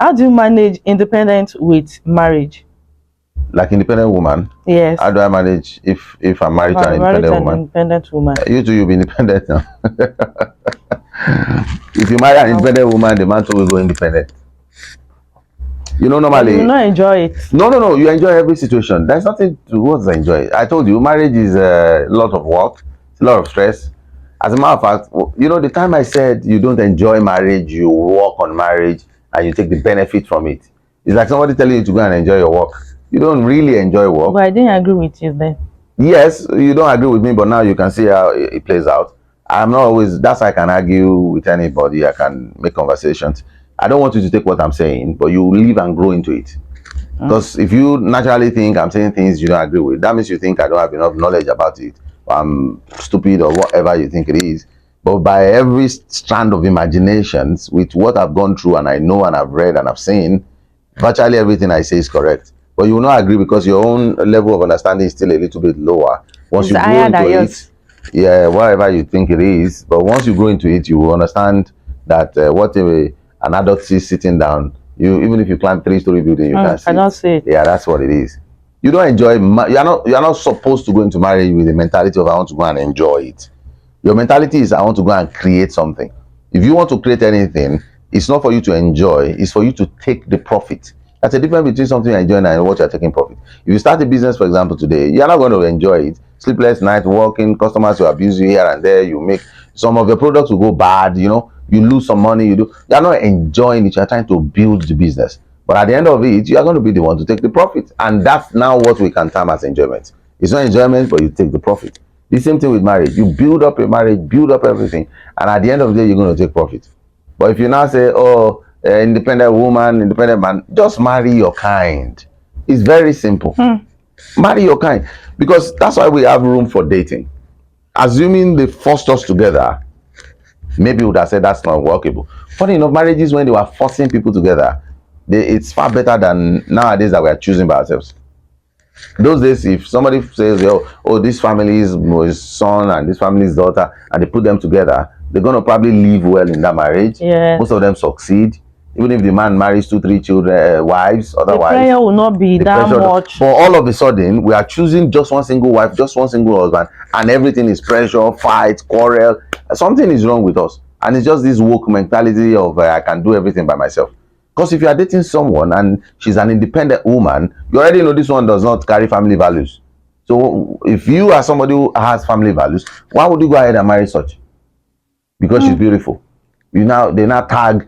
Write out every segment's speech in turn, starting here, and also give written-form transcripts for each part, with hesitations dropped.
How do you manage independence with marriage? Like independent woman? Yes. How do I manage if I'm married to an independent woman? You too, you'll be independent now. If you marry an independent woman, the man too will go independent. You know, normally you will not enjoy it. No, you enjoy every situation. There's nothing to what's enjoy. I told you, marriage is a lot of work, it's a lot of stress. As a matter of fact, you know, the time I said you don't enjoy marriage, you work on marriage and you take the benefit from it. It's like somebody telling you to go and enjoy your work. You don't really enjoy work. But I didn't agree with you then. Yes, you don't agree with me, but now you can see how it plays out. I'm not always, that's why I can argue with anybody. I can make conversations. I don't want you to take what I'm saying, but you live and grow into it. Because if you naturally think I'm saying things you don't agree with, that means you think I don't have enough knowledge about it, or I'm stupid, or whatever you think it is. But by every strand of imaginations, with what I've gone through and I know and I've read and I've seen, virtually everything I say is correct. But you will not agree because your own level of understanding is still a little bit lower. Once you grow into it, yeah, whatever you think it is, but once you grow into it, you will understand that what an adult sees sitting down, even if you climb 3-story building, you can see. I don't see it. Yeah, that's what it is. You don't enjoy. You're not supposed to go into marriage with the mentality of I want to go and enjoy it. Your mentality is I want to go and create something. If you want to create anything, it's not for you to enjoy. It's for you to take the profit. That's a difference between something you're enjoying and what you're taking profit. If you start a business, for example, today, you're not going to enjoy it. Sleepless night, working, customers will abuse you here and there. You make some of your products will go bad. You know, you lose some money. You're not enjoying it. You're trying to build the business. But at the end of it, you are going to be the one to take the profit. And that's now what we can term as enjoyment. It's not enjoyment, but you take the profit. The same thing with marriage. You build up a marriage, build up everything. And at the end of the day, you're going to take profit. But if you now say, oh, independent woman, independent man, just marry your kind. It's very simple. Marry your kind. Because that's why we have room for dating. Assuming they forced us together, maybe we would have said that's not workable. Funny enough, marriages, when they were forcing people together, it's far better than nowadays that we are choosing by ourselves. Those days, if somebody says, oh, this family is his son and this family is daughter, and they put them together, they're going to probably live well in that marriage. Yeah. Most of them succeed. Even if the man marries 2-3 children, wives, otherwise, the prayer will not be that much. For all of a sudden, we are choosing just one single wife, just one single husband, and everything is pressure, fight, quarrel. Something is wrong with us. And it's just this woke mentality of I can do everything by myself. Because if you are dating someone and she's an independent woman, you already know this one does not carry family values. So if you are somebody who has family values, why would you go ahead and marry such? Because she's beautiful. They now tag,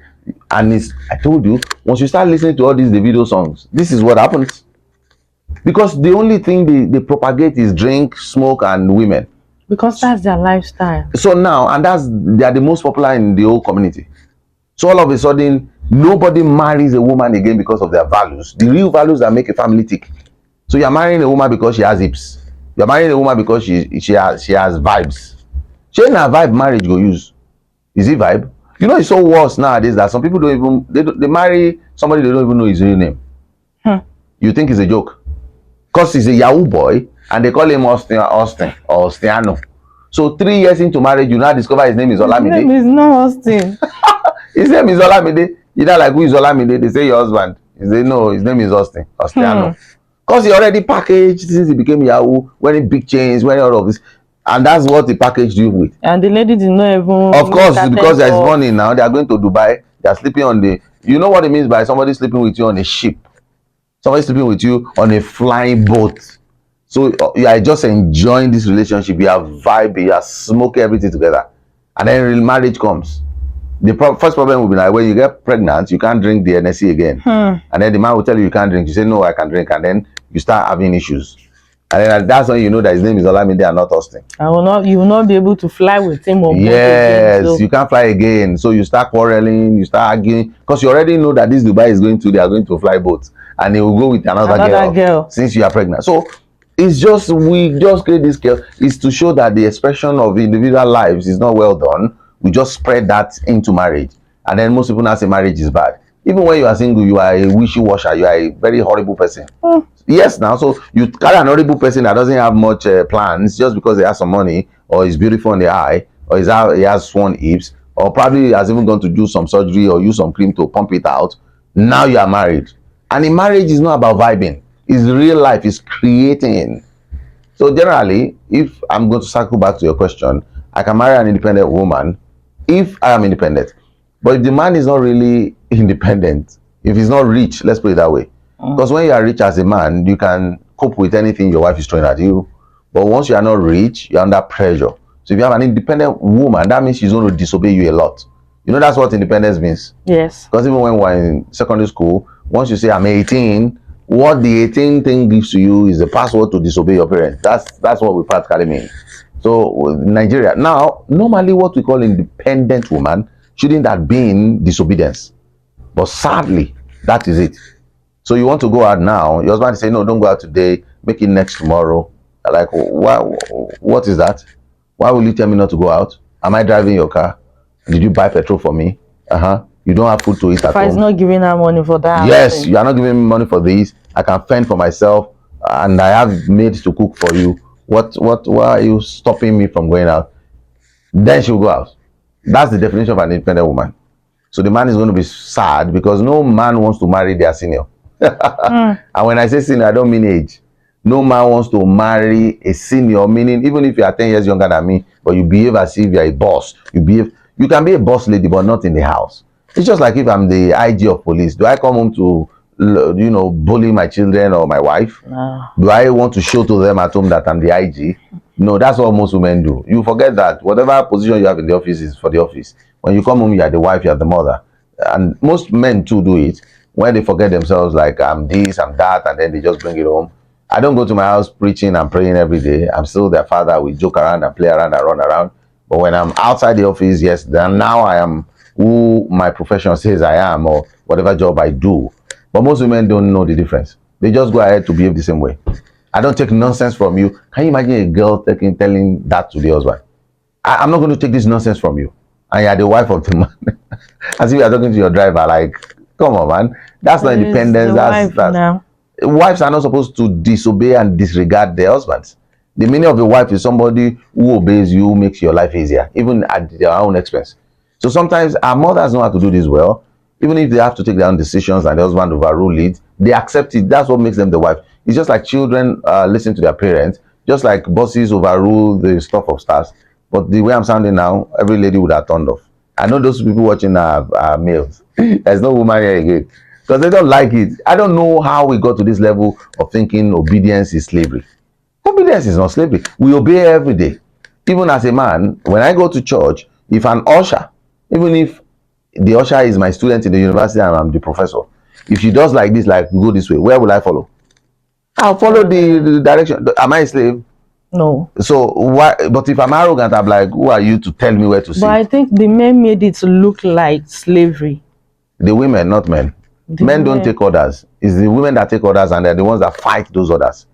and I told you, once you start listening to all these Davido songs, this is what happens. Because the only thing they propagate is drink, smoke, and women. Because that's their lifestyle. So now, and they are the most popular in the whole community. So all of a sudden, nobody marries a woman again because of their values. The real values that make a family tick. So you're marrying a woman because she has hips. You're marrying a woman because she has vibes. She ain't a vibe marriage go use. Is it vibe? You know, it's so worse nowadays that some people don't even they marry somebody they don't even know his real name. You think it's a joke because he's a Yahoo boy and they call him Austin or Stiano. So 3 years into marriage, you now discover his name is Olamide. His name is not Austin. His name is Olamide. You know, like, who is Olamide? They say your husband. They say no, his name is Austin or Stiano. Because he already packaged since he became Yahoo, wearing big chains, wearing all of this. And that's what he packaged you with. And the lady did not even. Of course, because there's money now. They are going to Dubai. They are sleeping on the. You know what it means by somebody sleeping with you on a ship? Somebody sleeping with you on a flying boat. So you are just enjoying this relationship. You are vibing, you are smoking everything together. And then real marriage comes. The first problem will be like when you get pregnant, you can't drink the NSC again. And then the man will tell you can't drink. You say, no, I can drink. And then you start having issues. And then that's when you know that his name is Olamide and not Austin. You will not be able to fly with him. Yes, again, so. You can't fly again. So you start quarreling, you start arguing. Because you already know that this Dubai is they are going to fly boats. And they will go with another girl since you are pregnant. So it's just, we just create this girl. It's to show that the expression of individual lives is not well done. We just spread that into marriage. And then most people now say marriage is bad. Even when you are single, you are a wishy-washer. You are a very horrible person. Yes, now, so you carry an horrible person that doesn't have much plans just because they have some money, or is beautiful in the eye, or he has sworn hips, or probably has even gone to do some surgery or use some cream to pump it out. Now you are married. And in marriage is not about vibing. It's real life. It's creating. So generally, if I'm going to circle back to your question, I can marry an independent woman if I am independent. But if the man is not really independent, if he's not rich, let's put it that way. Because when you are rich as a man, you can cope with anything your wife is throwing at you. But once you are not rich, you're under pressure. So if you have an independent woman, that means she's going to disobey you a lot. You know, that's what independence means. Yes. Because even when we were in secondary school, once you say I'm 18, what the 18 thing gives to you is the password to disobey your parents. That's what we practically mean. So Nigeria now, normally what we call independent woman shouldn't have been disobedience, but sadly that is it. So you want to go out now, your husband say no, don't go out today, make it next tomorrow. Like, why? What is that? Why will you tell me not to go out? Am I driving your car? Did you buy petrol for me? You don't have food to eat at If I is home. not giving her money for that. Yes, you are not giving me money for this. I can fend for myself, and I have maids to cook for you. Why are you stopping me from going out? Then she'll go out. That's the definition of an independent woman. So the man is going to be sad because no man wants to marry their senior. And when I say senior, I don't mean age. No man wants to marry a senior, meaning even if you are 10 years younger than me, but you behave as if you are a boss. You can be a boss lady, but not in the house. It's just like if I'm the IG of police. Do I come home to, bully my children or my wife? No. Do I want to show to them at home that I'm the IG? No, that's what most women do. You forget that whatever position you have in the office is for the office. When you come home, you are the wife, you are the mother. And most men too do it when they forget themselves, like I'm this, I'm that, and then they just bring it home. I don't go to my house preaching and praying every day. I'm still their father. We joke around and play around and run around. But when I'm outside the office, yes, then now I am who my profession says I am, or whatever job I do. But most women don't know the difference. They just go ahead to behave the same way. I don't take nonsense from you. Can you imagine a girl telling that to the husband? I'm not going to take this nonsense from you. And you're the wife of the man. As if you're talking to your driver, like, come on, man. That's not independence. That's wives are not supposed to disobey and disregard their husbands. The meaning of a wife is somebody who obeys you, who makes your life easier, even at their own expense. So sometimes our mothers know how to do this well. Even if they have to take their own decisions and the husband overrule it, they accept it. That's what makes them the wife. It's just like children listen to their parents, just like bosses overrule the stuff of stars. But the way I'm sounding now, every lady would have turned off. I know those people watching are males. There's no woman here again because they don't like it. I don't know how we got to this level of thinking obedience is slavery. Obedience is not slavery. We obey every day. Even as a man, when I go to church, if an usher, even if the usher is my student in the university and I'm the professor, if she does like this, like go this way, where will I follow? I'll follow the direction. Am I a slave? No. So why? But if I'm arrogant, I'm like, who are you to tell me where to sit? But I think the men made it look like slavery. The women, not men. Men don't take orders. It's the women that take orders, and they're the ones that fight those orders.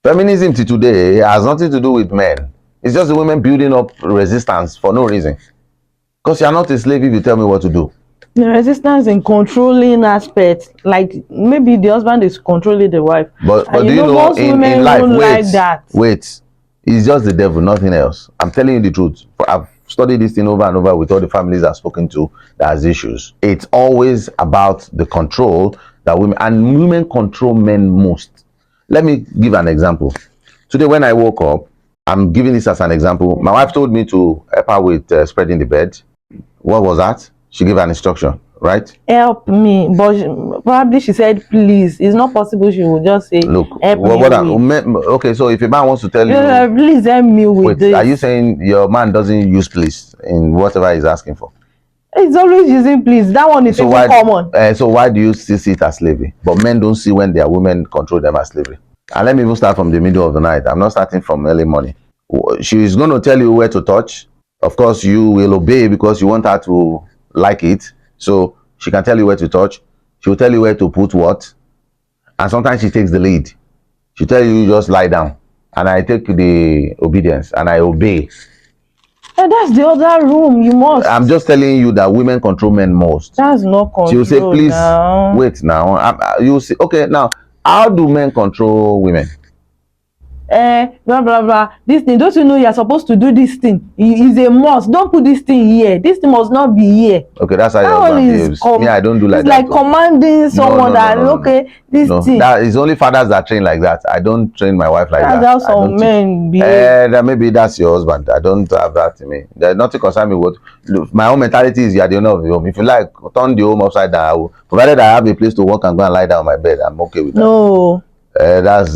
Feminism to today has nothing to do with men. It's just the women building up resistance for no reason. Because you're not a slave if you tell me what to do. The resistance in controlling aspects, like maybe the husband is controlling the wife. But do you know in life, wait, it's just the devil, nothing else. I'm telling you the truth. I've studied this thing over and over with all the families I've spoken to that has issues. It's always about the control that women control men most. Let me give an example. Today when I woke up, I'm giving this as an example. My wife told me to help her with spreading the bed. What was that? She gave an instruction, right? Help me, but probably she said, please. It's not possible she would just say, look, help me. Okay, so if a man wants to tell you, please help me with this. Are you saying your man doesn't use please in whatever he's asking for? It's always using please. That one is even common. So why do you still see it as slavery? But men don't see when their women control them as slavery. And let me even start from the middle of the night. I'm not starting from early morning. She's going to tell you where to touch. Of course, you will obey because you want her to like it. So she can tell you where to touch. She will tell you where to put what. And sometimes she takes the lead. She tell you just lie down. And I take the obedience and I obey. And that's the other room. You must. I'm just telling you that women control men most. That's not control. She will say, please now. wait now. You say, okay, now how do men control women? blah blah blah, this thing, don't you know you're supposed to do this thing? Is a must. Don't put this thing here. This thing must not be here. Okay, that's how That your one husband is behaves. Me, I don't do like it's that like too. commanding No, someone no, no, that, no, no, no. okay, this No, thing. that is only fathers that train like that. I don't train my wife like That's that. how I don't some teach. men behave. That maybe that's your husband. I don't have that in me. There's nothing concern me with. Look, my own mentality is you are the owner of the home. If you like, turn the home upside down. Provided I have a place to work and go and lie down on my bed, I'm okay with that. No. That's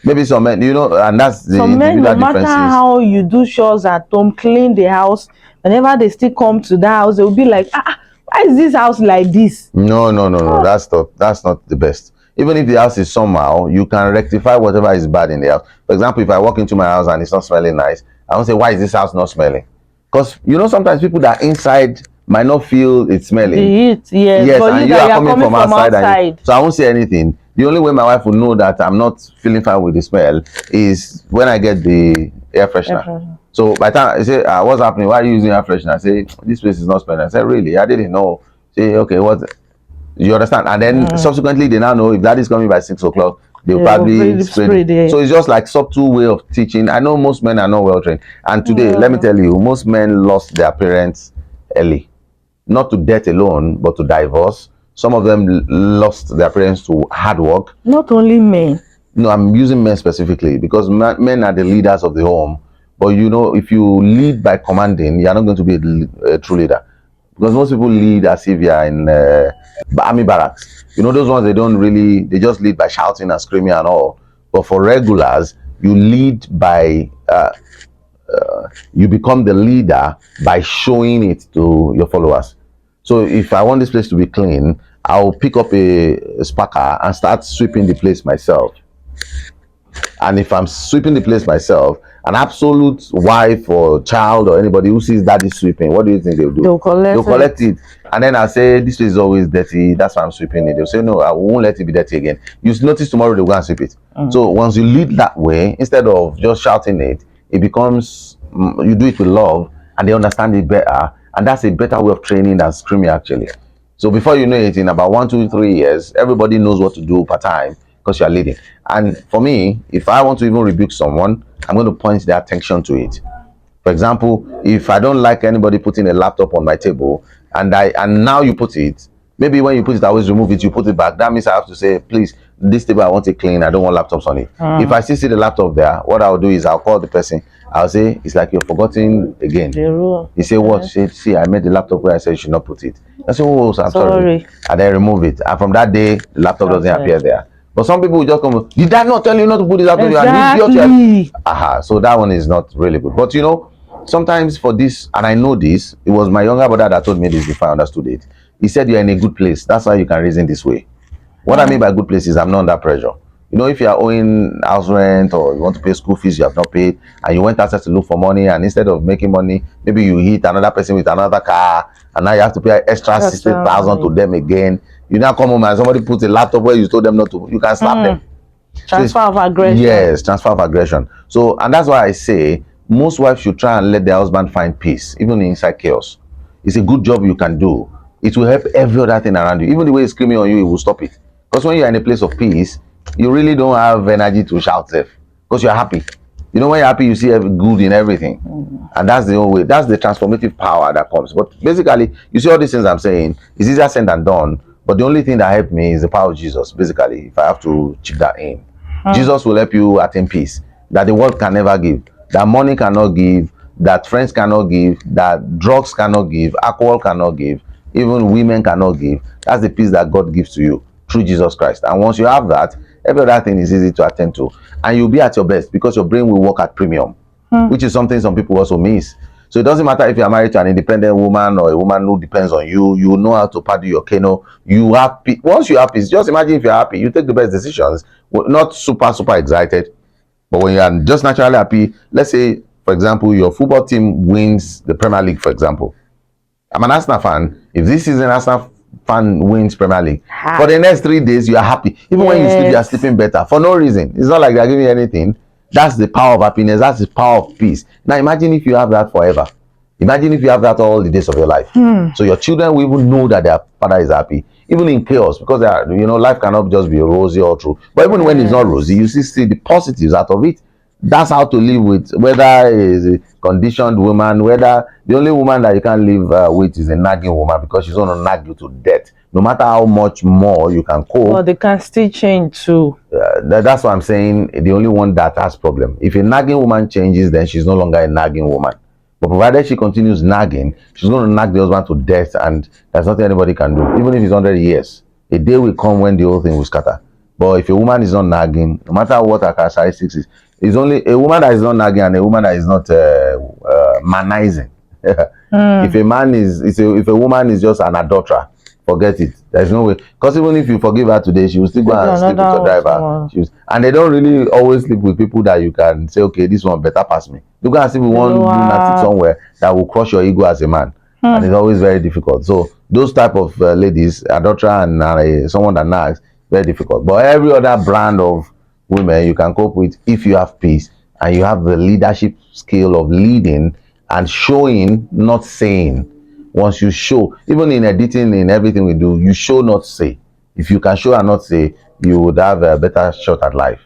maybe some men, and that's the Some men, no individual matter differences. how you do chores at home, clean the house, whenever they still come to that house, they will be like, why is this house like this? No, no, no, no. That's not the best. Even if the house is somehow, you can rectify whatever is bad in the house. For example, if I walk into my house and it's not smelling nice, I won't say, why is this house not smelling? Because sometimes people that are inside might not feel it's The smelling. heat, yes, Yes, but and you you that are you are coming coming from from outside, outside. so I won't say anything. The only way my wife will know that I'm not feeling fine with the smell is when I get the air freshener. So by the time I say, what's happening? Why are you using air freshener? I say, this place is not smelling. I say, really? I didn't know. Say, okay, what? You understand? And then subsequently, they now know if that is coming by 6 o'clock, they'll They will probably spray spray. there. So it's just like subtle way of teaching. I know most men are not well trained. And today, let me tell you, most men lost their parents early. Not to death alone, but to divorce. Some of them lost their parents to hard work. Not only men. No, I'm using men specifically because men are the leaders of the home. But if you lead by commanding, you're not going to be a true leader. Because most people lead as if you're in army barracks. Those ones, they just lead by shouting and screaming and all. But for regulars, you lead by, you become the leader by showing it to your followers. So if I want this place to be clean, I'll pick up a sparker and start sweeping the place myself. And if I'm sweeping the place myself, an absolute wife or child or anybody who sees daddy sweeping, what do you think they'll do? They'll collect it. And then I'll say, this place is always dirty. That's why I'm sweeping it. They'll say, no, I won't let it be dirty again. You notice tomorrow they'll go and sweep it. So once you lead that way, instead of just shouting it, it becomes, you do it with love and they understand it better. And that's a better way of training than screaming, actually. So before you know it, in about 1, 2, 3 years, everybody knows what to do per time because you are leading. And for me, if I want to even rebuke someone, I'm going to point their attention to it. For example, if I don't like anybody putting a laptop on my table and now you put it, maybe when you put it, I always remove it, you put it back. That means I have to say, please, this table I want it clean. I don't want laptops on it. If I still see the laptop there, what I'll do is I'll call the person. I'll say, it's like you're forgetting again. the rule. He said, what? She said, see, I made the laptop where I said you should not put it. I said, oh, so I'm sorry. And then remove it. And from that day, the laptop doesn't appear there. But some people will just come, did I not tell you not to put this laptop? Exactly. So that one is not really good. But sometimes for this, and I know this, it was my younger brother that told me this before I understood it. He said, you're in a good place. That's why you can reason this way. What I mean by good place is I'm not under pressure. If you are owing house rent or you want to pay school fees you have not paid, and you went outside to look for money, and instead of making money, maybe you hit another person with another car, and now you have to pay extra 60,000 to them again. You now come home and somebody puts a laptop where you told them not to, you can slap them. Transfer of aggression. Yes, transfer of aggression. So, and that's why I say most wives should try and let their husband find peace, even inside chaos. It's a good job you can do. It will help every other thing around you. Even the way he's screaming on you, it will stop it. Because when you're in a place of peace, you really don't have energy to shout self. Because you're happy. When you're happy, you see good in everything. And that's the only way. That's the transformative power that comes. But basically, you see all these things I'm saying, it's easier said than done. But the only thing that helped me is the power of Jesus, basically, if I have to chip that in. Jesus will help you attain peace that the world can never give, that money cannot give, that friends cannot give, that drugs cannot give, alcohol cannot give, even women cannot give. That's the peace that God gives to you through Jesus Christ. And once you have that, every other thing is easy to attend to. And you'll be at your best because your brain will work at premium, which is something some people also miss. So it doesn't matter if you're married to an independent woman or a woman who depends on you. You know how to paddle your canoe. You have peace. Once you have peace, just imagine if you're happy, you take the best decisions. Not super excited, but when you are just naturally happy. Let's say, for example, your football team wins the Premier League, for example. I'm an Arsenal fan. If this season Arsenal fan wins Premier League, for the next 3 days, you are happy. Even when you sleep, you are sleeping better for no reason. It's not like they're giving you anything. That's the power of happiness. That's the power of peace. Now imagine if you have that forever. Imagine if you have that all the days of your life. So your children will even know that their father is happy, even in chaos, because life cannot just be rosy all through. But even when it's not rosy, you see the positives out of it. That's how to live with, whether is a conditioned woman, whether the only woman that you can't live with is a nagging woman, because she's going to nag you to death no matter how much more you can Well, cope. they can still change too. That's what I'm saying. The only one that has problem. If a nagging woman changes, then she's no longer a nagging woman. But provided she continues nagging, she's going to nag the husband to death, and there's nothing anybody can do. Even if it's 100 years, a day will come when the whole thing will scatter. But if a woman is not nagging, no matter what her characteristics is, it's only a woman that is not nagging and a woman that is not manizing. If a man is, if a woman is just an adulterer, forget it. There's no way. Because even if you forgive her today, she will still go Maybe and sleep with your another driver. someone. And they don't really always sleep with people that you can say, okay, this one better pass me. You go and sleep with The one lunatic lower. somewhere that will crush your ego as a man. And it's always very difficult. So those type of ladies, adulterer and someone that nags, very difficult. But every other brand of women you can cope with if you have peace and you have the leadership skill of leading and showing, not saying. Once you show, even in editing, in everything we do, you show, not say. If you can show and not say, you would have a better shot at life.